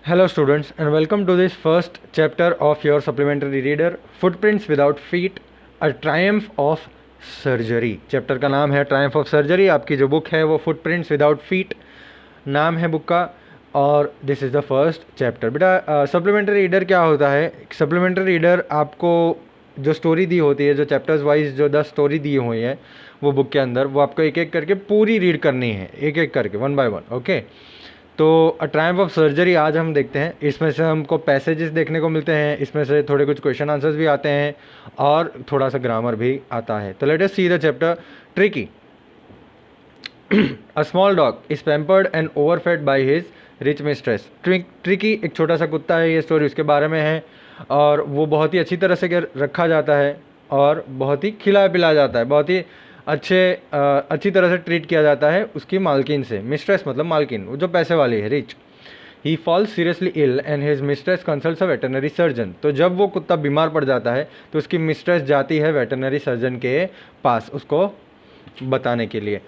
Hello students and welcome to this first chapter of your supplementary reader Footprints Without Feet, A Triumph of Surgery। Chapter का नाम है Triumph of surgery. आपकी जो book है वो footprints without feet नाम है बुक का, और this is the first chapter. बेटा सप्लीमेंट्री रीडर क्या होता है? सप्लीमेंट्री रीडर आपको जो स्टोरी दी होती है, जो चैप्टर्स वाइज जो 10 स्टोरी दी हुई है वो बुक के अंदर, वो आपको एक एक करके पूरी रीड करनी है, एक एक करके वन बाय वन। ओके, तो अ ट्रायम्फ ऑफ सर्जरी आज हम देखते हैं। इसमें से हमको पैसेजेस देखने को मिलते हैं, इसमें से थोड़े कुछ क्वेश्चन आंसर्स भी आते हैं और थोड़ा सा ग्रामर भी आता है। तो let us see the chapter Tricki. A small dog is pampered and overfed by his rich mistress. Tricki एक छोटा सा कुत्ता है, ये स्टोरी उसके बारे में है, और वो बहुत ही अच्छी तरह से रखा जाता है और बहुत ही खिलाया पिलाया जाता है, बहुत ही अच्छी तरह से ट्रीट किया जाता है उसकी मालकिन से। मिस्ट्रेस मतलब मालकिन, वो जो पैसे वाली है, rich. He falls seriously ill and his mistress consults a veterinary surgeon. तो जब वो कुत्ता बीमार पड़ जाता है तो उसकी मिस्ट्रेस जाती है वेटरनरी सर्जन के पास उसको बताने के लिए।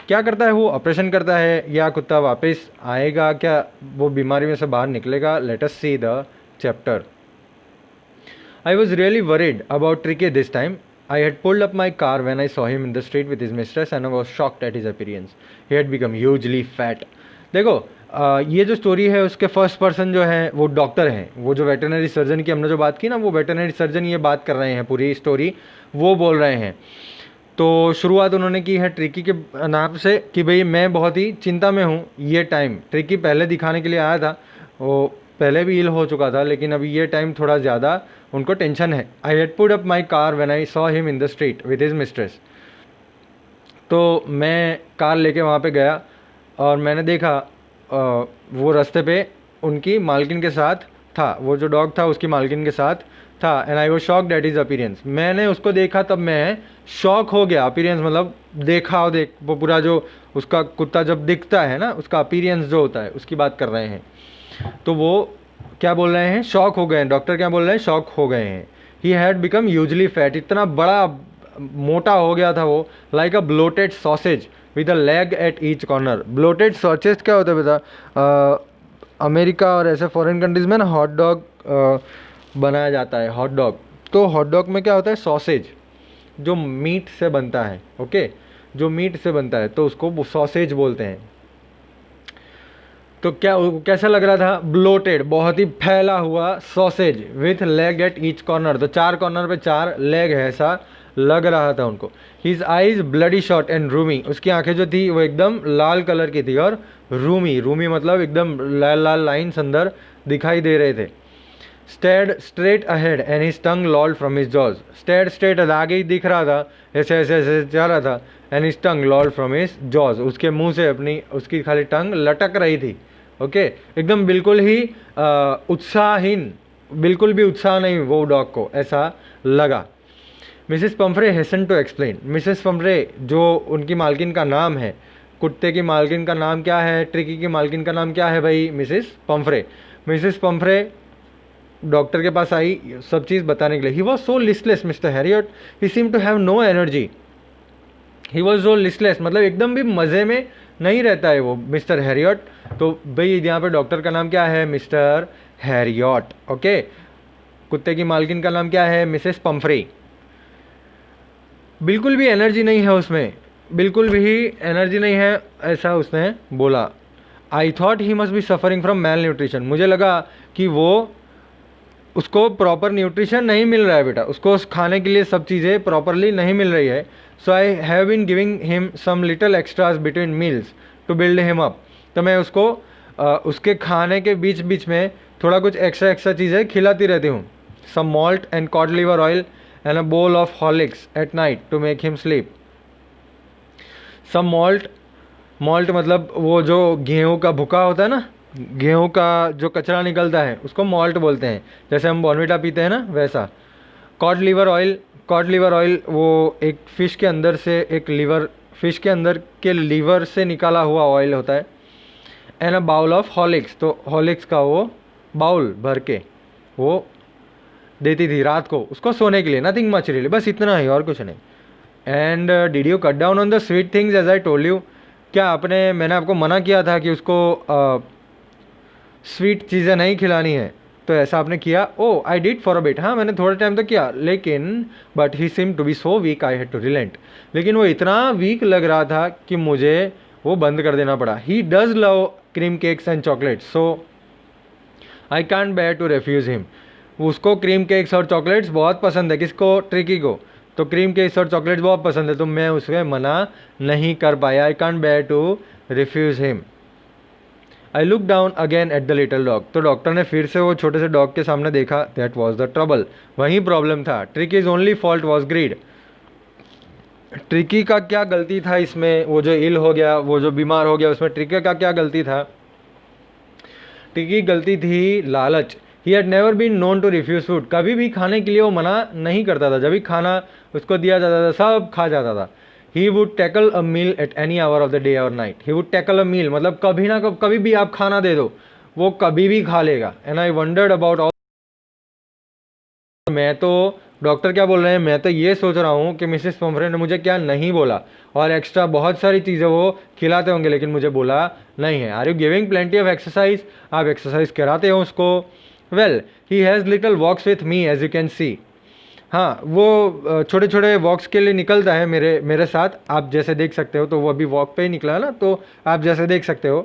क्या करता है वो? ऑपरेशन करता है, या कुत्ता वापस आएगा, क्या वो बीमारी में से बाहर निकलेगा? Late us see the chapter. I was really worried about Tricky this time. I had pulled up my car when I saw him in the street with his mistress and I was shocked at his appearance. He had become hugely fat. देखो ये जो story है उसके first person जो है वो doctor हैं, वो जो वेटरनरी सर्जन की हमने जो बात की ना, वो वेटरनरी सर्जन ये बात कर रहे हैं, पूरी स्टोरी वो बोल रहे हैं। तो शुरुआत उन्होंने की है ट्रिकी के नाम से कि भाई मैं बहुत ही चिंता में हूँ ये टाइम। ट्रिकी पहले दिखाने के लिए आया था, वो पहले भी इल हो चुका था, लेकिन अभी ये टाइम थोड़ा ज़्यादा उनको टेंशन है। I had put up my car when I saw him in the street with his mistress. तो मैं कार लेके वहाँ पे गया और मैंने देखा वो रास्ते पे उनकी मालकिन के साथ था, वो जो डॉग था उसकी मालकिन के साथ था। And I was shocked at his appearance. मैंने उसको देखा तब मैं शॉक हो गया। अपीरियंस मतलब देखा, और देख वो पूरा जो उसका कुत्ता जब दिखता है ना, उसका अपीरियंस जो होता है उसकी बात कर रहे हैं। तो वो क्या बोल रहे हैं? शॉक हो गए हैं। डॉक्टर क्या बोल रहे हैं? शॉक हो गए हैं। He had become hugely fat. इतना बड़ा मोटा हो गया था वो, like a bloated sausage with a leg at each corner. Bloated sausage क्या होता है बेटा? अमेरिका और ऐसे फॉरेन कंट्रीज़ में ना हॉट डॉग बनाया जाता है, हॉट डॉग। तो हॉट डॉग में क्या होता है? सॉसेज, जो मीट से बनता है। ओके, जो मीट से बनता है तो उसको सॉसेज बोलते हैं। तो क्या कैसा लग रहा था? ब्लोटेड, बहुत ही फैला हुआ sausage with leg at each corner. तो 4 कॉर्नर पे 4 लेग है, ऐसा लग रहा था उनको। His eyes bloody shot and Rumi. उसकी आंखें जो थी वो एकदम लाल कलर की थी और रूमी, रूमी मतलब एकदम लाल लाल लाइन्स अंदर दिखाई दे रहे थे। Stayed straight ahead and his tongue lolled from his jaws. Stayed straight आगे ही दिख रहा था, ऐसे ऐसे ऐसे जा रहा था। And his tongue lolled from his jaws, उसके मुंह से अपनी उसकी खाली टंग लटक रही थी। ओके, एकदम बिल्कुल ही उत्साहहीन, बिल्कुल भी उत्साह नहीं वो डॉग को, ऐसा लगा। Mrs Pumphrey hastened to explain. Mrs Pumphrey जो उनकी मालकिन का नाम है, कुत्ते की मालकिन का नाम क्या है? ट्रिकी की मालकिन का नाम क्या है भाई? Mrs Pumphrey. Mrs Pumphrey doctor के पास आई सब चीज़ बताने के लिए। He was so listless Mr Herriot, he seem to have no energy. He was so listless मतलब एकदम भी मज़े में नहीं रहता है वो मिस्टर हैरियट। तो भाई यहाँ पे डॉक्टर का नाम क्या है? Mister Harriet. ओके, कुत्ते की मालकिन का नाम क्या है? Mrs Pomfrey. बिल्कुल भी एनर्जी नहीं है उसमें, बिल्कुल भी एनर्जी नहीं है, ऐसा उसने बोला। I thought he must be suffering from mail nutrition. मुझे लगा कि वो उसको प्रॉपर न्यूट्रिशन नहीं मिल रहा है बेटा, उसको खाने के लिए सब चीज़ें प्रॉपरली नहीं मिल रही है। So I have been giving him some little extras between meals to build him up. तो मैं उसको उसके खाने के बीच बीच में थोड़ा कुछ एक्स्ट्रा एक्स्ट्रा चीज़ें खिलाती रहती हूँ। Some malt and cod liver oil and a bowl of Horlicks at night to make him sleep. Some malt, malt मतलब वो जो गेहूँ का भुका होता है ना, गेहूँ का जो कचरा निकलता है उसको मॉल्ट बोलते हैं, जैसे हम बॉर्नविटा पीते हैं ना वैसा। Code liver oil, code liver oil वो एक फ़िश के अंदर से, एक लीवर, फ़िश के अंदर के लीवर से निकाला हुआ ऑयल होता है। And a bowl of Horlicks, तो हॉर्लिक्स का वो बाउल भर के वो देती थी रात को उसको सोने के लिए। नथिंग मच रियली, बस इतना ही और कुछ नहीं। And did you cut down on the sweet things as I told you. क्या आपने, मैंने आपको मना किया था कि उसको स्वीट चीज़ें नहीं खिलानी है। तो ऐसा आपने किया? Oh I did for a bit, हाँ मैंने थोड़ा टाइम तो किया, लेकिन but he seems to be so weak I had to relent, लेकिन वो इतना वीक लग रहा था कि मुझे वो बंद कर देना पड़ा। He does love cream cakes and chocolates so I can't bear to refuse him. उसको क्रीम केक्स और चॉकलेट्स बहुत पसंद है। किसको? ट्रिकी को। तो क्रीम केक्स और चॉकलेट्स बहुत पसंद है, तो मैं उसे मना नहीं कर पाया। I can't bear to refuse him. I look down again at the little dog. तो डॉक्टर ने फिर से वो छोटे से डॉग के सामने देखा। दैट वॉज द ट्रबल, वहीं प्रॉब्लम था। Tricki's only fault was greed. Tricki का क्या गलती था इसमें? वो जो इल हो गया, वो जो बीमार हो गया, उसमें ट्रिकी का क्या गलती था? ट्रिकी गलती थी लालच। He had never been known to refuse food. कभी भी खाने के लिए वो मना नहीं करता था। जब भी खाना उसको दिया जाता था सब खा जाता था। He would tackle a meal at any hour of the day और night. He would tackle a meal मतलब कभी ना कभी भी आप खाना दे दो, वो कभी भी खा लेगा। And I wandered about all. मैं तो, डॉक्टर क्या बोल रहे हैं, मैं तो ये सोच रहा हूँ कि मिसेस पोम्फ्रे ने मुझे क्या नहीं बोला, और एक्स्ट्रा बहुत सारी चीज़ें वो खिलाते होंगे लेकिन मुझे बोला नहीं है। Are you giving plenty of exercise? आप एक्सरसाइज कराते हो उसको? Well he has little walks with me as you can see. हाँ, वो छोटे छोटे वॉक्स के लिए निकलता है मेरे साथ, आप जैसे देख सकते हो। तो वो अभी वॉक पे ही निकला है ना, तो आप जैसे देख सकते हो।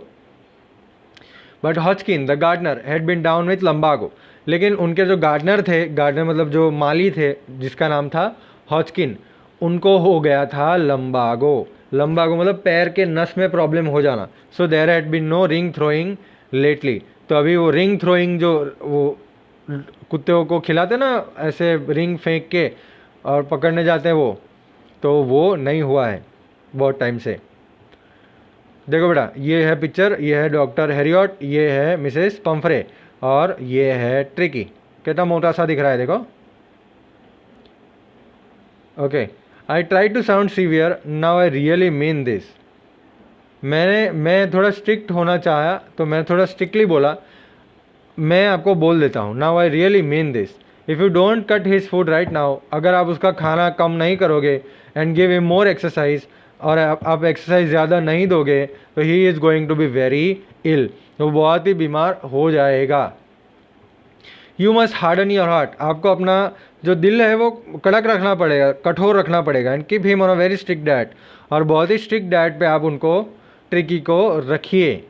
But Hodgkin the gardener had been down with lumbago. लेकिन उनके जो गार्डनर थे, गार्डनर मतलब जो माली थे जिसका नाम था हॉचकिन, उनको हो गया था लंबागो। लंबागो मतलब पैर के नस में प्रॉब्लम हो जाना। So there had been no ring throwing lately. तो अभी वो रिंग थ्रोइंग जो वो कुत्तों को खिलाते ना ऐसे रिंग फेंक के और पकड़ने जाते हैं तो वो नहीं हुआ है बहुत टाइम से। देखो बेटा, ये है पिक्चर, ये है डॉक्टर हैरियट, ये है मिसेस पंफ्रे, और ये है ट्रिकी। कितना मोटा सा दिख रहा है देखो। Okay, I try to sound severe, now I really mean this. मैं थोड़ा स्ट्रिक्ट होना चाहा तो मैं थोड़ा स्ट्रिक्टली बोला। मैं आपको बोल देता हूँ, now I really mean this. If you don't cut his food right now, अगर आप उसका खाना कम नहीं करोगे, and give him more exercise, और आप एक्सरसाइज ज़्यादा नहीं दोगे, तो he is going to be very ill, तो बहुत ही बीमार हो जाएगा। You must harden your heart, आपको अपना जो दिल है वो कड़क रखना पड़ेगा, कठोर रखना पड़ेगा। And keep him on a very strict diet, और बहुत ही स्ट्रिक्ट डाइट पे आप उनको, ट्रिकी को रखिए।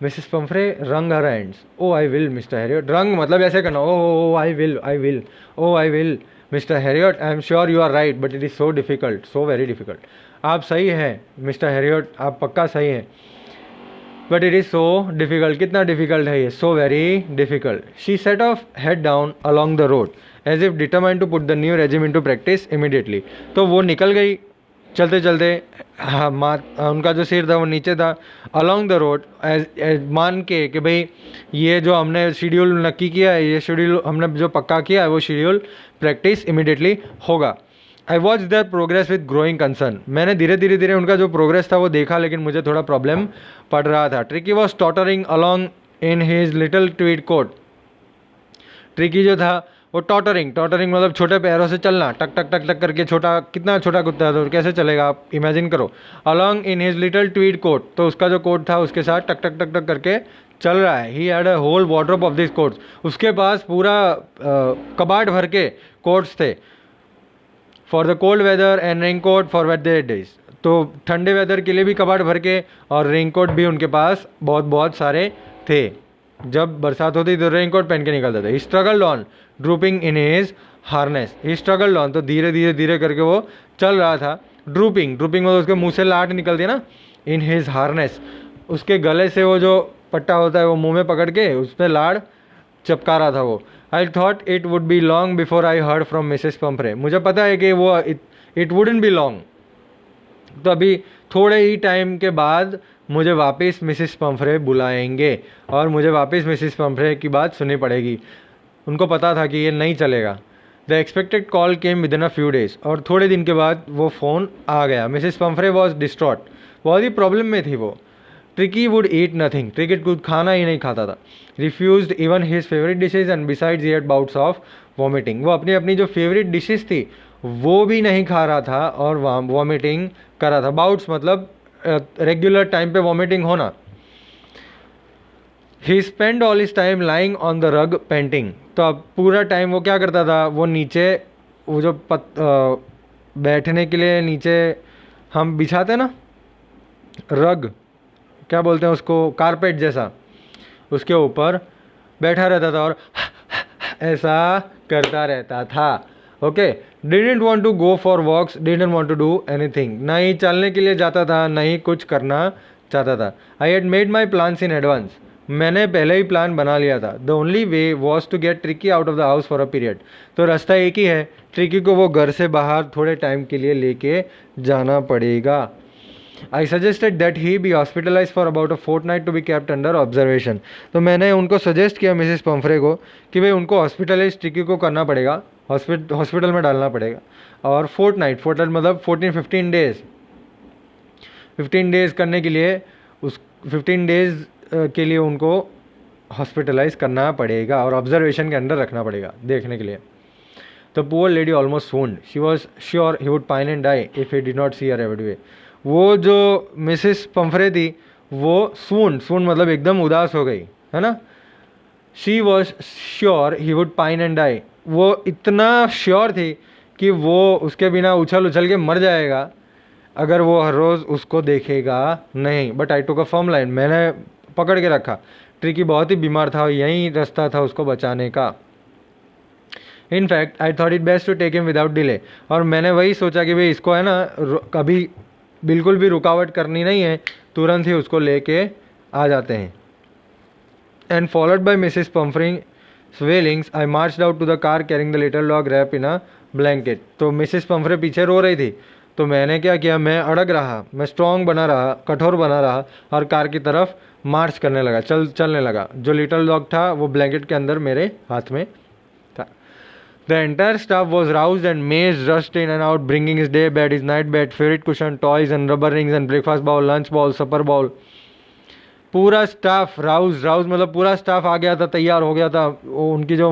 Mrs Pumphrey wrung her hands. Oh I will Mr Herriot. Wrung मतलब ऐसे करना, oh I will, I will, oh I will Mr Herriot, I am sure you are right but it is so difficult, so very difficult. आप सही हैं Mr Herriot, आप पक्का सही हैं, but it is so difficult. कितना difficult है ये? So very difficult. She set off head down along the road as if determined to put the new regime into practice immediately. तो वो निकल गई चलते चलते, हाँ, उनका जो सिर था वो नीचे था, अलॉन्ग द रोड, एज मान के कि भाई ये जो हमने शेड्यूल नक्की किया है, ये शेड्यूल हमने जो पक्का किया है, वो शेड्यूल प्रैक्टिस इमीडिएटली होगा। I watch there progress with growing concern. मैंने धीरे धीरे उनका जो प्रोग्रेस था वो देखा, लेकिन मुझे थोड़ा प्रॉब्लम पड़ रहा था। Tricki was tottering along in his little tweed coat. Tricki जो था वो टॉटरिंग मतलब छोटे पैरों से चलना, टक टक टक टक करके। छोटा, कितना छोटा कुत्ता है तो कैसे चलेगा, आप इमेजिन करो। Along in his little tweed coat, तो उसका जो कोट था उसके साथ टक टक टक टक करके चल रहा है। He had a whole wardrobe of this coats, उसके पास पूरा कबाड़ भर के कोट्स थे। For the cold weather and rain coat for wet days, तो ठंडे वेदर के लिए भी कबाड़ भर के, और रेन कोट भी उनके पास बहुत सारे थे। जब बरसात होती तो रेन कोट पहन के निकलते थे। He struggled on drooping in his harness. He struggled on, तो धीरे करके वो चल रहा था। ड्रूपिंग मतलब उसके मुंह से लाट निकलती है ना। इन हिज हार्नेस, उसके गले से वो जो पट्टा होता है वो मुंह में पकड़ के उस पर लाड़ चपका रहा था वो। आई thought it would be long before I heard from Mrs Pomfrey. मुझे पता है कि वो इट वुडंट बी लॉन्ग, तो अभी थोड़े ही टाइम के बाद मुझे वापस मिसेस पंफ्रे बुलाएंगे, और मुझे वापस मिसेस पंफ्रे की बात सुननी पड़ेगी। उनको पता था कि ये नहीं चलेगा। The expected call came with in a few days, और थोड़े दिन के बाद वो फ़ोन आ गया। मिसेस पंफ्रे वॉज डिस्ट्रॉट, बहुत ही प्रॉब्लम में थी वो। Tricky would eat nothing, tricky कुछ खाना ही नहीं खाता था। Refused even his favourite dishes, and besides he had bouts of vomiting. वो अपनी जो फेवरेट डिशेज थी वो भी नहीं खा रहा था, और वॉमिटिंग कर रहा था। बाउट्स मतलब रेगुलर टाइम पे वॉमिटिंग होना। He spend all his time lying on the rug panting. तो अब पूरा टाइम वो क्या करता था, वो नीचे वो जो बैठने के लिए नीचे हम बिछाते ना रग, क्या बोलते हैं उसको, कारपेट जैसा, उसके ऊपर बैठा रहता था और ऐसा करता रहता था। Okay, didn't want to go for walks, didn't want to do anything, ना ही चलने के लिए जाता था, ना ही कुछ करना चाहता था। I had made my plans in advance, मैंने पहले ही प्लान बना लिया था। The only way was to get Tricki out of the house for a period, तो रास्ता एक ही है, ट्रिकी को वो घर से बाहर थोड़े टाइम के लिए लेके जाना पड़ेगा। I suggested that he be hospitalize for about a fortnight to be kept under observation. तो मैंने उनको सजेस्ट किया मिसेस पम्फ्रे को कि भाई उनको हॉस्पिटलाइज ट्रिकी को करना पड़ेगा, हॉस्पिटल में डालना पड़ेगा। और फोर्टनाइट मतलब 14-15 डेज, 15 डेज करने के लिए, उस 15 डेज के लिए उनको हॉस्पिटलाइज करना पड़ेगा और ऑब्जर्वेशन के अंदर रखना पड़ेगा देखने के लिए। तो poor lady almost swooned, she was sure he would pine and die if he did not see her every way. वो जो मिसेस पम्फ्रे थी वो सून्ड मतलब एकदम उदास हो गई, है ना। She was sure he would pine and die, वो इतना श्योर थी कि वो उसके बिना उछल उछल के मर जाएगा अगर वो हर रोज़ उसको देखेगा नहीं। But I took a firm line, मैंने पकड़ के रखा। ट्रिकी बहुत ही बीमार था और यही रास्ता था उसको बचाने का। In fact I thought it best to take him without delay, और मैंने वही सोचा कि भाई इसको है ना कभी बिल्कुल भी रुकावट करनी नहीं है, तुरंत ही उसको लेके आ जाते हैं। And followed by Mrs Pumphrey's wailings I marched out to the car carrying the little dog wrap in a blanket. तो मिसेस पम्फ्रे पीछे रो रही थी, तो मैंने क्या किया, मैं अड़ग रहा, मैं स्ट्रॉन्ग बना रहा, कठोर बना रहा और कार की तरफ मार्च करने लगा, चलने लगा। जो लिटिल डॉग था वो ब्लैंकेट के अंदर मेरे हाथ में था। The entire staff was roused and Maze rushed in and out, bringing his day bed, his night bed, favorite cushion, toys and rubber rings and breakfast bowl, lunch bowl, supper bowl. पूरा staff Rouse मतलब पूरा staff आ गया था, तैयार हो गया था। वो उनकी जो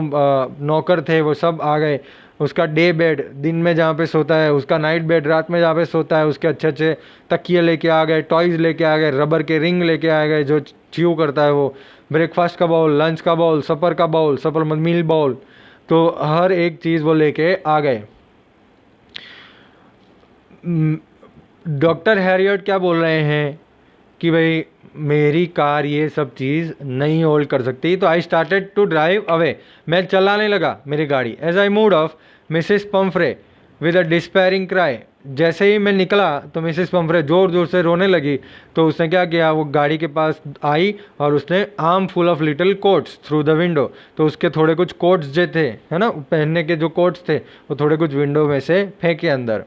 नौकर थे वो सब आ गए। उसका डे बेड दिन में जहाँ पे सोता है, उसका नाइट बेड रात में जहाँ पे सोता है, उसके अच्छे अच्छे तकिए लेके आ गए, टॉयज़ लेके आ गए, रबर के रिंग लेके आ गए जो च्यू करता है वो, ब्रेकफास्ट का बाउल, लंच का बाउल, सपर का बाउल, सपर मतलब मील बाउल, तो हर एक चीज़ वो लेके आ गए। डॉक्टर हैरियट क्या बोल रहे हैं कि भाई मेरी कार ये सब चीज़ नहीं होल्ड कर सकती, तो I started to drive away, मैं चलाने लगा मेरी गाड़ी। As I moved off Mrs Pumphrey with a despairing cry, जैसे ही मैं निकला तो मिसेस पम्फ्रे ज़ोर ज़ोर से रोने लगी। तो उसने क्या किया, वो गाड़ी के पास आई और उसने arm full of little quotes through the window, तो उसके थोड़े कुछ कोट्स जो थे, है ना, पहनने के जो कोट्स थे, वो थोड़े कुछ विंडो में से फेंके अंदर।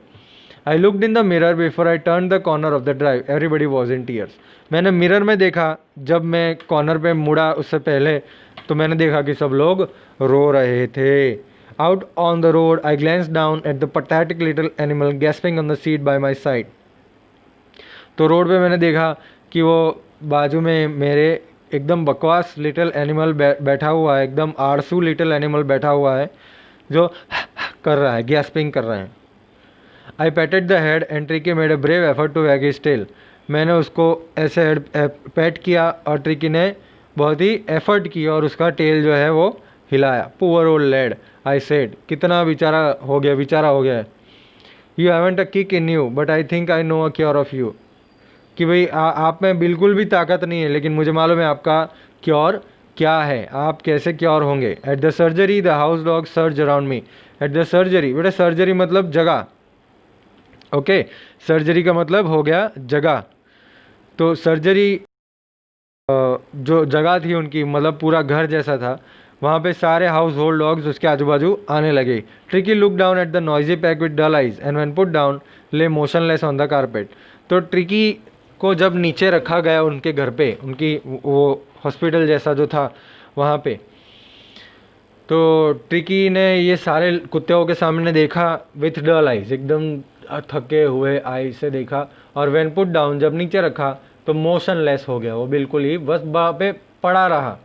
I looked in the mirror before I turn the corner of the drive, everybody was in tears. मैंने मिरर में देखा, जब मैं कॉर्नर पे मुड़ा उससे पहले, तो मैंने देखा कि सब लोग रो रहे थे। Out on the road I glance down at the pathetic little animal gasping on the seat by my side. तो रोड पे मैंने देखा कि वो बाजू में मेरे एकदम बकवास लिटिल एनिमल बैठा हुआ है, एकदम आड़सू लिटिल एनिमल बैठा हुआ है जो कर रहा है, गैस्पिंग कर रहे हैं। I patted the head and Tricki made a brave effort to wag his tail, मैंने उसको ऐसे हेड पैट किया और ट्रिकी ने बहुत ही एफर्ट की और उसका टेल जो है वो हिलाया। Poor old lad, I said, कितना बेचारा हो गया है। You haven't a kick in you but I think I know a cure of you, कि भाई आप में बिल्कुल भी ताकत नहीं है, लेकिन मुझे मालूम है आपका क्योर क्या है, आप कैसे क्योर होंगे। At the surgery the house dog surge around me, at the surgery, बेटा सर्जरी मतलब जगह, ओके, सर्जरी का मतलब हो गया जगह। तो सर्जरी जो जगह थी उनकी, मतलब पूरा घर जैसा था, वहाँ पे सारे हाउस होल्ड डॉग्स उसके आजू बाजू आने लगे। Tricki look down at the noisy pack with dull eyes and when put down lay motionless on the carpet. तो ट्रिकी को जब नीचे रखा गया उनके घर पे, उनकी वो हॉस्पिटल जैसा जो था वहाँ पे, तो ट्रिकी ने ये सारे कुत्तों के सामने देखा विथ डल आइज, एकदम थके हुए आई से देखा, और व्हेन पुट डाउन जब नीचे रखा तो मोशनलेस हो गया, वो बिल्कुल ही बस वहाँ पे पड़ा रहा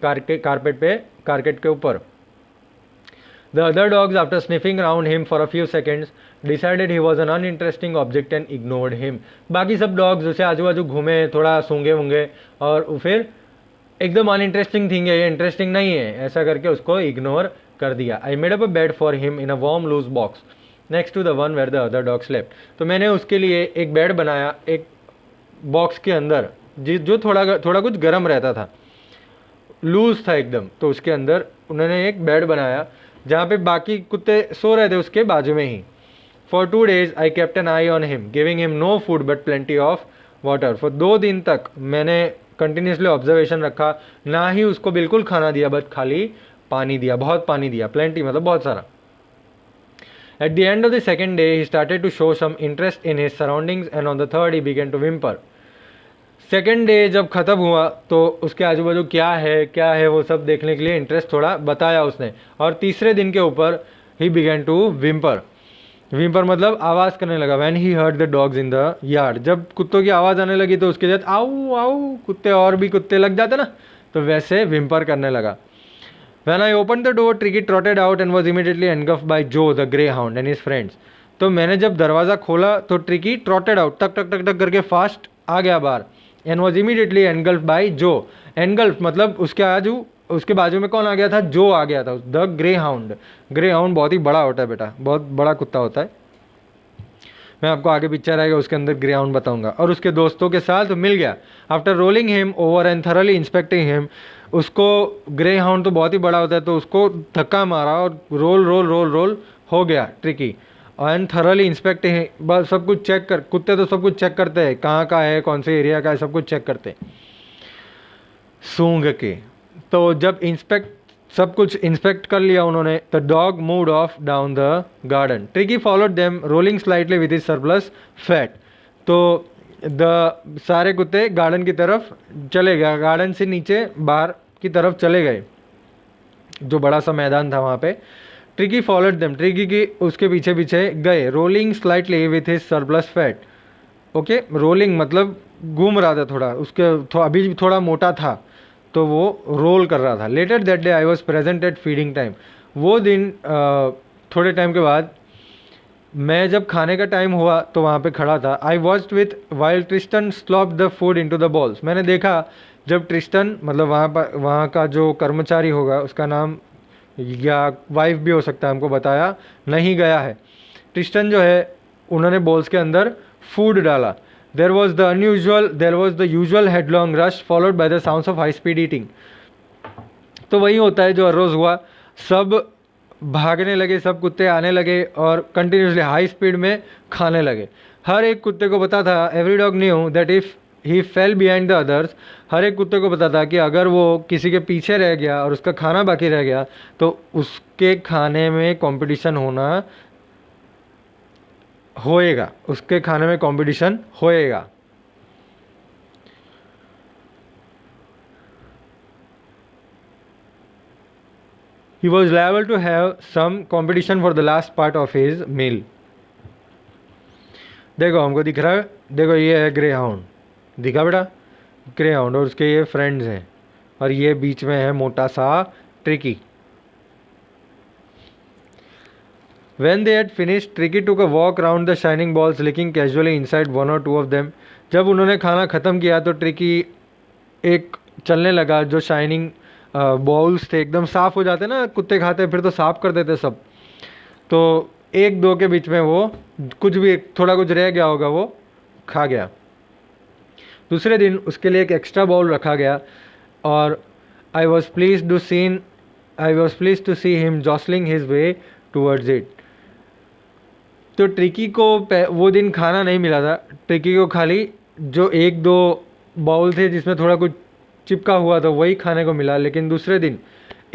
कारपेट के ऊपर। The other dogs after sniffing around him for a few seconds decided he was an uninteresting object and ignored him. बाकी सब डॉग्स उसे आजू बाजू घूमे, थोड़ा सूंघे वूंगे और फिर एकदम अनइंटरेस्टिंग थिंग है, ये इंटरेस्टिंग नहीं है, ऐसा करके उसको इग्नोर कर दिया। I made up a bed for him in a warm loose box next to the one where the other dog slept. तो मैंने उसके लिए एक बेड बनाया एक बॉक्स के अंदर, जो थोड़ा थोड़ा कुछ गर्म रहता था, लूज था एकदम। तो उसके अंदर उन्होंने एक बेड बनाया जहाँ पे बाकी कुत्ते सो रहे थे उसके बाजू में ही। For 2 days I kept an eye on him giving him no food but plenty of water. For 2 दिन तक मैंने कंटिन्यूसली ऑब्जर्वेशन रखा, ना ही उसको बिल्कुल खाना दिया बट खाली पानी दिया, बहुत पानी दिया, प्लेंटी मतलब बहुत सारा। At the end of the second day, he started to show some interest in his surroundings and on the third he began to whimper. Second day जब ख़त्म हुआ तो उसके आजू बाजू क्या है वो सब देखने के लिए इंटरेस्ट थोड़ा बताया उसने। और तीसरे दिन के ऊपर he began to whimper. Whimper मतलब आवाज़ करने लगा। When he heard the dogs in the yard, जब कुत्तों की आवाज़ आने लगी तो उसके साथ आऊ आऊ कुत्ते और भी कुत्ते लग जाते ना, तो वैसे विम्पर करने लगा। When I opened the door, Tricky trotted out and was immediately engulfed by Joe the greyhound and his friends. तो मैंने जब दरवाज़ा खोला तो ट्रिकी ट्रॉटेड आउट, टक टक टक टक करके फास्ट आ गया बाहर। And was immediately engulf by जो। एनगल्फ मतलब उसके बाजू में कौन आ गया था? जो आ गया था, the grey hound. Grey hound बहुत ही बड़ा होता है बेटा, बहुत बड़ा कुत्ता होता है। मैं आपको आगे पिक्चर आएगा उसके अंदर ग्रे हाउंड बताऊंगा। और उसके दोस्तों के साथ मिल गया। After rolling him over and thoroughly inspecting him, उसको ग्रे हाउंड तो बहुत ही बड़ा होता है तो उसको धक्का मारा और रोल रोल रोल रोल हो गया ट्रिकी। एंड थरली इंस्पेक्टिंग, बस सब कुछ चेक कर, कुत्ते तो सब कुछ चेक करते हैं, कहाँ का है, कौन से एरिया का है, सब कुछ चेक करते हैं सूंघ के। तो जब सब कुछ इंस्पेक्ट कर लिया उन्होंने, the dog moved of down the garden. Tricky followed them rolling slightly with his surplus fat. तो सारे कुत्ते गार्डन की तरफ चले गए, गार्डन से नीचे बाहर की तरफ चले गए, जो बड़ा सा मैदान था वहाँ पे। ट्रिकी फॉलोड देम, ट्रिकी की उसके पीछे पीछे गए, rolling slightly with his surplus fat. Okay, rolling मतलब घूम रहा था थोड़ा, अभी भी थोड़ा मोटा था तो वो रोल कर रहा था। Later that day I was present at feeding time. वो दिन थोड़े टाइम के बाद मैं जब खाने का टाइम हुआ तो वहाँ पे खड़ा था। I watched with while Tristan slope the food into the balls. मैंने देखा जब ट्रिस्टन मतलब वहाँ का जो कर्मचारी होगा, उसका नाम या वाइफ भी हो सकता है, हमको बताया नहीं गया है। ट्रिस्टन जो है उन्होंने बॉल्स के अंदर फूड डाला। There was the usual headlong rush followed by the sounds of high speed eating. तो वही होता है जो हर रोज़ हुआ, सब भागने लगे, सब कुत्ते आने लगे और कंटिन्यूसली हाई स्पीड में खाने लगे। हर एक कुत्ते को पता था, every dog knew that if he fell behind the others. हर एक कुत्ते को पता था कि अगर वो किसी के पीछे रह गया और उसका खाना बाकी रह गया तो उसके खाने में कंपटीशन होएगा, उसके खाने में कंपटीशन होएगा। He was liable to have some competition for the last part of his meal. देखो हमको दिख रहा है, देखो ये है ग्रे हाउंड, दिखा बेटा ग्रे हाउंड, और उसके ये फ्रेंड्स हैं, और ये बीच में है मोटा सा tricky. When they had finished, Tricky took a walk round the shining balls, licking casually inside one or two of them. जब उन्होंने खाना ख़त्म किया तो ट्रिकी एक चलने लगा, जो शाइनिंग बॉल्स थे एकदम साफ़ हो जाते ना, कुत्ते खाते फिर तो साफ़ कर देते सब, तो एक दो के बीच में वो कुछ भी थोड़ा कुछ रह गया होगा वो खा गया। दूसरे दिन उसके लिए एक एक्स्ट्रा बाउल रखा गया और I was pleased to see him jostling his way towards it. तो ट्रिकी को वो दिन खाना नहीं मिला था, ट्रिकी को खाली जो एक दो बाउल थे जिसमें थोड़ा कुछ चिपका हुआ था वही खाने को मिला। लेकिन दूसरे दिन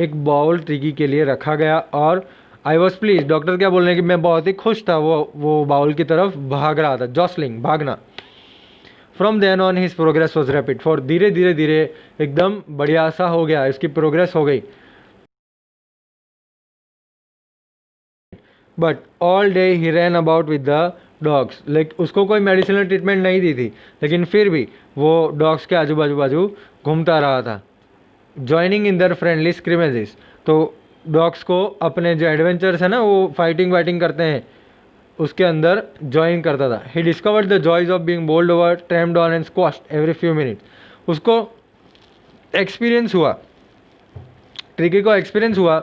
एक बाउल ट्रिकी के लिए रखा गया और आई वॉज प्लीज, डॉक्टर क्या बोल रहे हैं कि मैं बहुत ही खुश था, वो बाउल की तरफ भाग रहा था, जॉसलिंग भागना। From then on his progress was rapid, for धीरे धीरे एकदम बढ़िया सा हो गया, इसकी प्रोग्रेस हो गई। But all day he ran about with the dogs, उसको कोई मेडिसिनल ट्रीटमेंट नहीं दी थी, लेकिन फिर भी वो डॉग्स के आजू बाजू घूमता रहा था। ज्वाइनिंग इन दर फ्रेंडली स्क्रिमेजेस, तो डॉग्स को अपने जो एडवेंचर्स है ना, वो फाइटिंग वाइटिंग करते हैं, उसके अंदर ज्वाइन करता था। He discovered the joys of being bowled over, trampled on and squashed every few minute. उसको एक्सपीरियंस हुआ, ट्रिकी को एक्सपीरियंस हुआ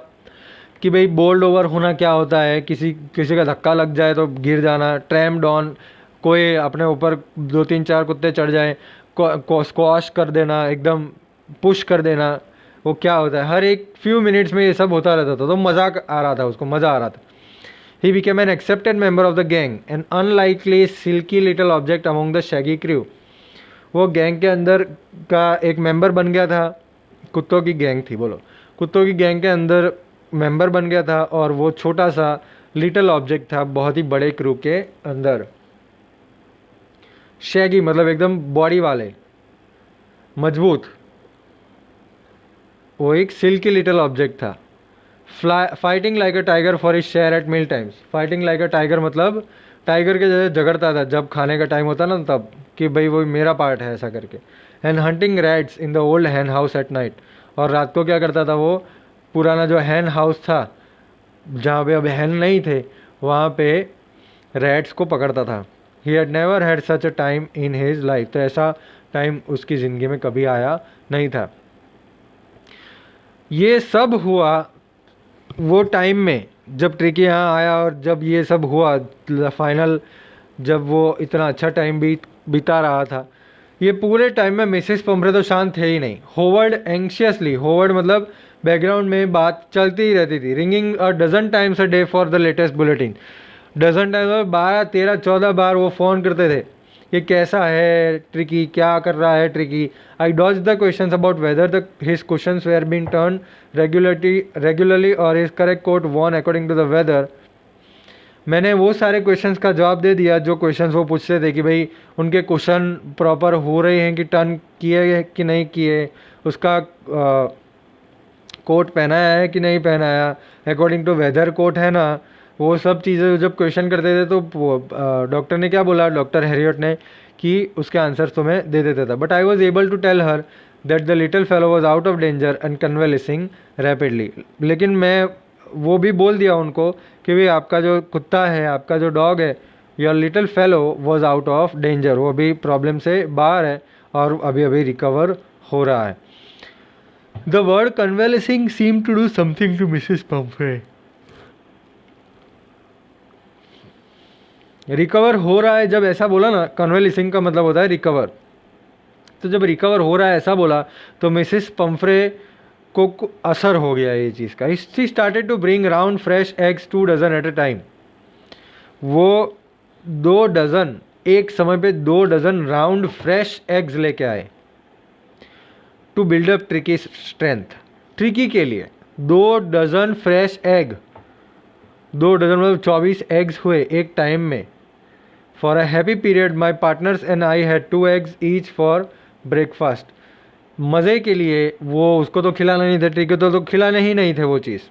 कि भाई बोल्ड ओवर होना क्या होता है, किसी किसी का धक्का लग जाए तो गिर जाना, ट्रैम डाउन, कोई अपने ऊपर 2 3 4 कुत्ते चढ़ जाए, को स्क्वाश कर देना, एकदम पुश कर देना, वो क्या होता है, हर एक फ्यू मिनट्स में ये सब होता रहता था। तो मजाक आ रहा था उसको, मज़ा आ रहा था। He became an accepted member of the gang, an unlikely silky little object among the shaggy crew. वो गैंग के अंदर का एक मेंबर बन गया था, कुत्तों की गैंग थी, बोलो कुत्तों की गैंग के अंदर मेंबर बन गया था, और वो छोटा सा लिटिल ऑब्जेक्ट था बहुत ही बड़े क्रू के अंदर। शैगी मतलब एकदम बॉडी वाले, मजबूत, वो एक सिल्की लिटिल ऑब्जेक्ट था। Fighting like a tiger for his share at meal times. Fighting like a tiger मतलब टाइगर के जैसे झगड़ता था जब खाने का टाइम होता ना, तब कि भाई वो मेरा पार्ट है ऐसा करके। And hunting rats in the old hen house at night. और रात को क्या करता था वो, पुराना जो हैन हाउस था जहाँ पे अब हैन नहीं थे, वहाँ पे रैट्स को पकड़ता था। ही had never had such a time in his life. तो ऐसा टाइम उसकी ज़िंदगी में कभी आया नहीं था। ये सब हुआ वो टाइम में जब ट्रिकी यहाँ आया, और जब ये सब हुआ फाइनल, जब वो इतना अच्छा टाइम बिता रहा था। ये पूरे टाइम में मिसेस पम्फ्रे तो शांत थे ही नहीं। होवर्ड एंग्शियसली, होवर्ड मतलब बैकग्राउंड में बात चलती ही रहती थी। Ringing a dozen times a day for the latest bulletin. Dozen times 12 13 14 बार वो फ़ोन करते थे, ये कैसा है ट्रिकी, क्या कर रहा है Tricki. I dodge the questions about whether the his questions were been turn regularly और his correct coat worn according to the weather. मैंने वो सारे क्वेश्चंस का जवाब दे दिया जो क्वेश्चंस वो पूछते थे कि भाई उनके क्वेश्चन प्रॉपर हो रहे हैं कि टर्न किए कि नहीं किए, उसका कोट पहनाया है कि नहीं पहनाया, अकॉर्डिंग टू वेदर कोट है ना, वो सब चीज़ें जब क्वेश्चन करते थे तो डॉक्टर ने क्या बोला, डॉक्टर हैरियट ने, कि उसके आंसर्स तुम्हें दे देता था। But I was able to tell her that the little fellow was out of danger and convalescing rapidly. लेकिन मैं वो भी बोल दिया उनको कि भाई आपका जो कुत्ता है, आपका जो डॉग है, your little fellow was out of danger, वो अभी प्रॉब्लम से बाहर है और अभी अभी रिकवर हो रहा है। The word convalescing seem to do something to Mrs Pumphrey. Recover हो रहा है, जब ऐसा बोला ना, कन्वेलेसिंग का मतलब होता है रिकवर। तो जब रिकवर हो रहा है ऐसा बोला तो मिसेस पम्फ्रे को असर हो गया ये चीज़ का। She started to bring round fresh eggs 2 dozen at a time. वो 2 डजन, एक समय पे 2 डजन राउंड फ्रेश एग्स लेके आए। To build up Tricki strength, Tricki के लिए 2 डजन फ्रेश एग, 2 डजन मतलब 24 एग्स हुए एक टाइम में। For a happy period my partners and I had 2 eggs each for breakfast. मज़े के लिए, वो उसको तो खिलाना नहीं था, ट्रिकी तो खिलाने ही नहीं थे वो चीज़,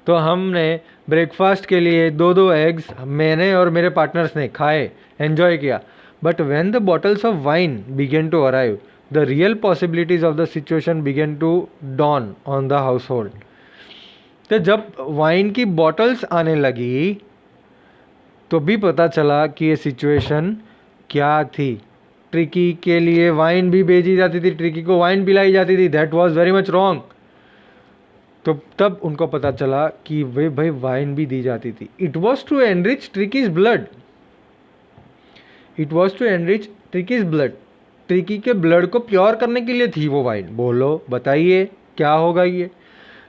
तो हमने ब्रेकफास्ट के लिए 2 एग्स मैंने और मेरे पार्टनर्स ने खाए, एन्जॉय किया। But when the bottles of wine began to arrive, the real possibilities of the situation began to dawn on the household. तो जब वाइन की बॉटल्स आने लगी तो भी पता चला कि ये सिचुएशन क्या थी। ट्रिकी के लिए वाइन भी भेजी जाती थी, ट्रिकी को वाइन पिलाई जाती थी, that was very much wrong. तो तब उनको पता चला कि वे भाई वाइन भी दी जाती थी। It was to enrich Tricki's blood, it was to enrich Tricki's blood. Tricki के ब्लड को प्योर करने के लिए थी वो वाइन। बोलो बताइए क्या होगा ये।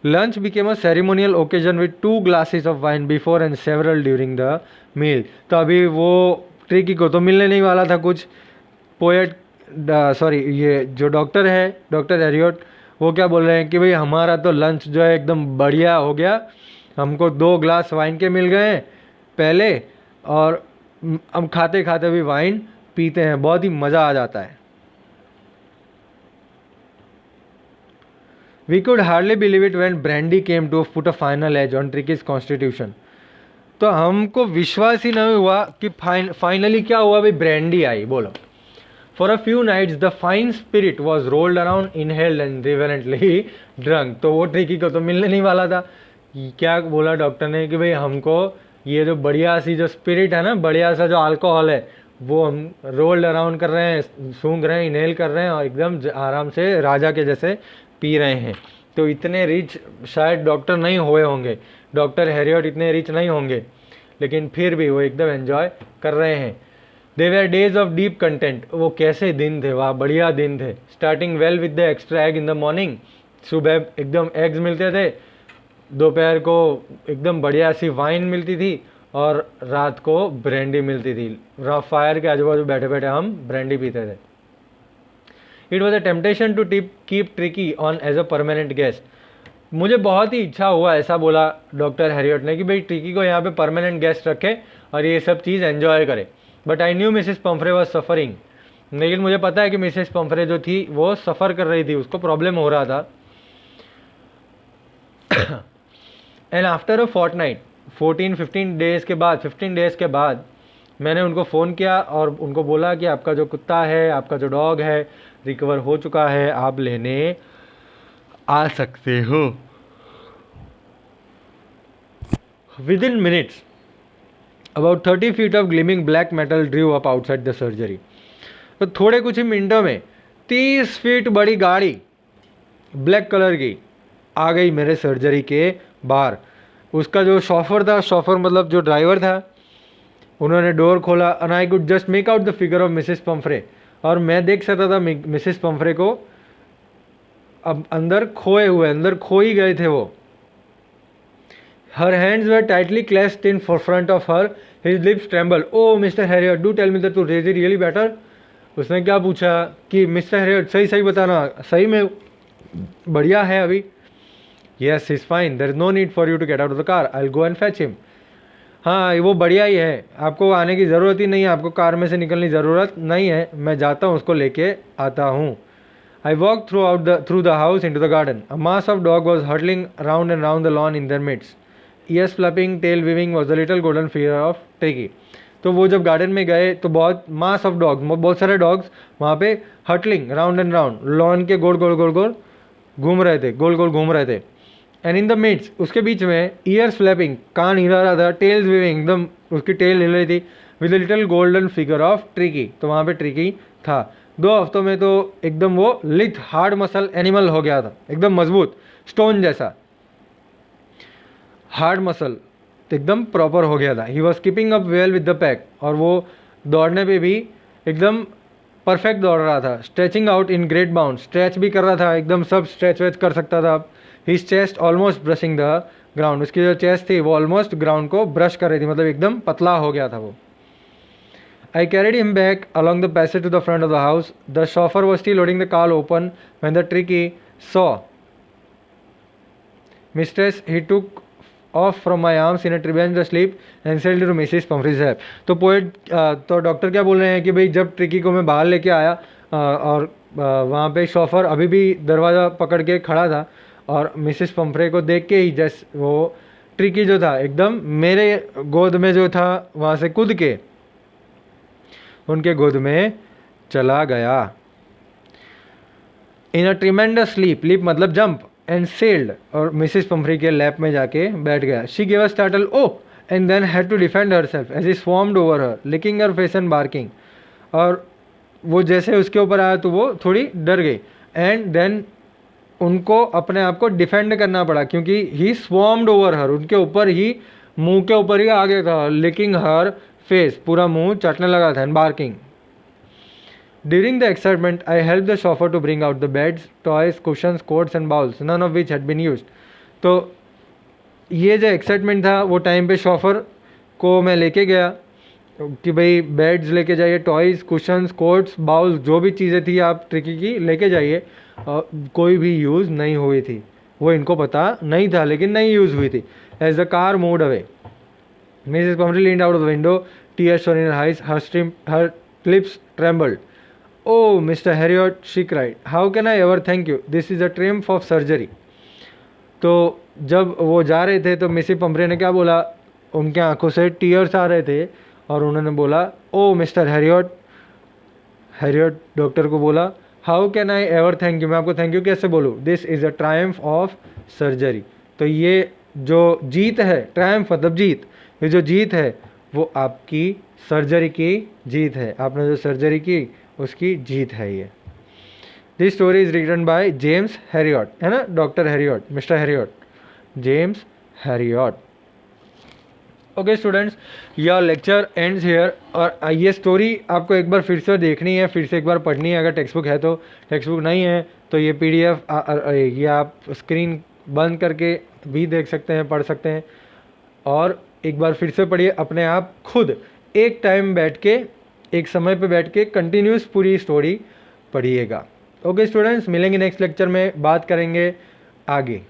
Lunch became a ceremonial occasion with 2 glasses of wine before and several during the meal. तो अभी वो ट्रिकी को तो मिलने नहीं वाला था कुछ। पोएट, सॉरी, ये जो डॉक्टर है, डॉक्टर हैरियट, वो क्या बोल रहे हैं कि भाई हमारा तो लंच जो है एकदम बढ़िया हो गया, हमको 2 ग्लास वाइन के मिल गए पहले, और हम खाते खाते भी वाइन पीते हैं, बहुत ही मज़ा आ जाता है। We could hardly believe it when brandy came to put a final edge on Tricki's constitution. तो हमको विश्वास ही नहीं हुआ कि फाइनली क्या हुआ भाई, ब्रांडी आई। बोलो। For a few nights, the fine spirit was rolled around, inhaled and reverently drunk। तो वो ट्रिकी को तो मिलने नहीं वाला था। क्या बोला डॉक्टर ने कि भाई हमको ये जो बढ़िया सी जो स्पिरिट है ना, बढ़िया सा जो अल्कोहल है, वो हम रोल्ड अराउंड कर रहे हैं, सूंघ रहे हैं, इनहेल कर रहे हैं और एकदम आराम से राजा के जैसे पी रहे हैं। तो इतने रिच शायद डॉक्टर नहीं हुए होंगे, डॉक्टर हैरियट इतने रिच नहीं होंगे, लेकिन फिर भी वो एकदम एंजॉय कर रहे हैं। दे वर डेज ऑफ डीप कंटेंट। वो कैसे दिन थे, वाह बढ़िया दिन थे। Starting well with the extra egg in the morning. सुबह एकदम एग्स मिलते थे, दोपहर को एकदम बढ़िया सी वाइन मिलती थी और रात को ब्रांडी मिलती थी। फायर के आजू बाजू बैठे बैठे हम ब्रांडी पीते थे। It was a temptation to keep Tricki on as a permanent guest. मुझे बहुत ही इच्छा हुआ, ऐसा बोला डॉक्टर हैरियट ने, कि भाई ट्रिकी को यहाँ पे परमानेंट गेस्ट रखे और ये सब चीज़ एंजॉय करे। But I knew Mrs Pomfrey was suffering. लेकिन मुझे पता है कि मिसेस पम्फ्रे जो थी वो सफ़र कर रही थी, उसको प्रॉब्लम हो रहा था। And after a fortnight, 15 days के बाद मैंने उनको फ़ोन किया और उनको बोला कि आपका जो कुत्ता है, आपका जो डॉग है, रिकवर हो चुका है, आप लेने आ सकते हो। Within minutes about 30 feet of gleaming black metal drew up outside the surgery. तो थोड़े कुछ ही मिनटों में 30 फीट बड़ी गाड़ी ब्लैक कलर की आ गई मेरे सर्जरी के बाहर। उसका जो शॉफर था, शॉफर मतलब जो ड्राइवर था, उन्होंने डोर खोला and I could just make out the figure of Mrs Pomfrey. और मैं देख सकता था मिसेस पम्फ्रे को, अब अंदर खोए हुए, अंदर खो ही गए थे वो। Her hands were tightly clasped in front of her, his lips tremble. Oh Mr Herriot, do tell me that to is really better. उसने क्या पूछा कि मिस्टर हैरियट सही सही बताना, सही में बढ़िया है अभी? Yes is fine, there is no need for you to get out of the car, I will go and fetch him. हाँ वो बढ़िया ही है, आपको आने की ज़रूरत ही नहीं है, आपको कार में से निकलने की ज़रूरत नहीं है, मैं जाता हूँ उसको लेके आता हूँ। I walk through the house into the garden. A mass of dog was hurtling round and round the lawn in their midst. Ears flopping, tail weaving was the little golden figure of Tricki. तो वो जब garden में गए तो बहुत mass of dogs, बहुत सारे dogs वहाँ पे hurtling round and round, lawn के गोल गोल गोल गोल घूम रहे थे, गोल गोल घूम रहे थे। एंड इन द मिड्स, उसके बीच में, ईयर्स फ्लैपिंग, कान हिला रहा था, टेल्स वीविंग, एकदम उसकी टेल हिल रही थी, with the little golden figure of Tricki. तो वहाँ पे ट्रिकी था। 2 हफ्तों में तो एकदम वो लिथ हार्ड मसल एनिमल हो गया था, एकदम मजबूत, स्टोन जैसा हार्ड मसल एकदम प्रॉपर हो गया था। He was keeping up well with the pack, और वो दौड़ने पे भी एकदम परफेक्ट दौड़ रहा था। Stretching out in great bound, stretch भी कर रहा था, एकदम सब स्ट्रेच वेच कर सकता था। His chest almost brushing the ground, उसकी जो चेस्ट थी वो ऑलमोस्ट ग्राउंड को ब्रश कर रही थी, मतलब एकदम पतला हो गया था वो। I carried him back along the passage to the front of the house. The chauffeur was still loading the car open when the Tricki saw mistress. He took off from my arms in a tremendous leap and sailed to Mrs Pumphrey's lap. तो पोएट, तो doctor क्या बोल रहे हैं कि भाई जब ट्रिकी को मैं बाहर लेके आया और वहाँ पे शॉफर अभी भी दरवाज़ा पकड़ के खड़ा था, और मिसेस पम्फ्रे को देख के ही जैसे वो ट्रिकी जो था एकदम मेरे गोद में जो था वहाँ से कूद के उनके गोद में चला गया। In a tremendous leap, leap मतलब जंप, एंड सेल्ड, और मिसेस पम्फ्री के लैप में जाके बैठ गया। She give a startled oh and then had to defend herself as he swarmed over her, licking her face and barking. और वो जैसे उसके ऊपर आया तो वो थोड़ी डर गई, एंड देन उनको अपने आप को डिफेंड करना पड़ा, क्योंकि ही स्वॉर्म्ड ओवर हर, उनके ऊपर ही, मुंह के ऊपर ही आ गया था, लिकिंग हर फेस, पूरा मुंह चाटने लगा था, and barking. During the excitement, I helped the chauffeur to bring out the beds, toys, cushions, coats and bowls, none of which had been used. तो ये जो एक्साइटमेंट था वो टाइम पे शॉफर को मैं लेके गया कि भाई बेड्स लेके जाइए, टॉयज़, कुशंस, कोट्स, बाउल्स, जो भी चीज़ें थी आप ट्रिकी की लेके जाइए। कोई भी यूज़ नहीं हुई थी, वो इनको पता नहीं था, लेकिन नहीं यूज़ हुई थी। As the car moved away, Mrs Pumphrey leaned out of the window, tears shone in her eyes, her lips trembled. Oh, Mr. Harriot, she cried, how can I ever thank you? This is a triumph of surgery. तो जब वो जा रहे थे तो Mrs Pomfrey ने क्या बोला, उनके आंखों से टीयर्स आ रहे थे, और उन्होंने बोला ओ मिस्टर हैरियट, हैरियट डॉक्टर को बोला, how can I ever thank you, मैं आपको थैंक यू कैसे बोलूँ? This is a Triumph of surgery. तो ये जो जीत है, ट्रायम्फ मतलब जीत, ये जो जीत है वो आपकी सर्जरी की जीत है, आपने जो सर्जरी की उसकी जीत है ये। This story is written by James Herriot, है ना, doctor Herriot, Mr Herriot, James Herriot. Okay students, your lecture ends here. और ये स्टोरी आपको एक बार फिर से देखनी है, फिर से एक बार पढ़नी है, अगर टेक्स्ट बुक है तो। टेक्स्ट बुक नहीं है तो ये PDF ये आप स्क्रीन बंद करके भी देख सकते हैं, पढ़ सकते हैं। और एक बार फिर से पढ़िए अपने आप खुद, एक टाइम बैठ के, एक समय पे बैठ के कंटिन्यूस पूरी स्टोरी पढ़िएगा। ओके स्टूडेंट्स, मिलेंगे नेक्स्ट लेक्चर में, बात करेंगे आगे।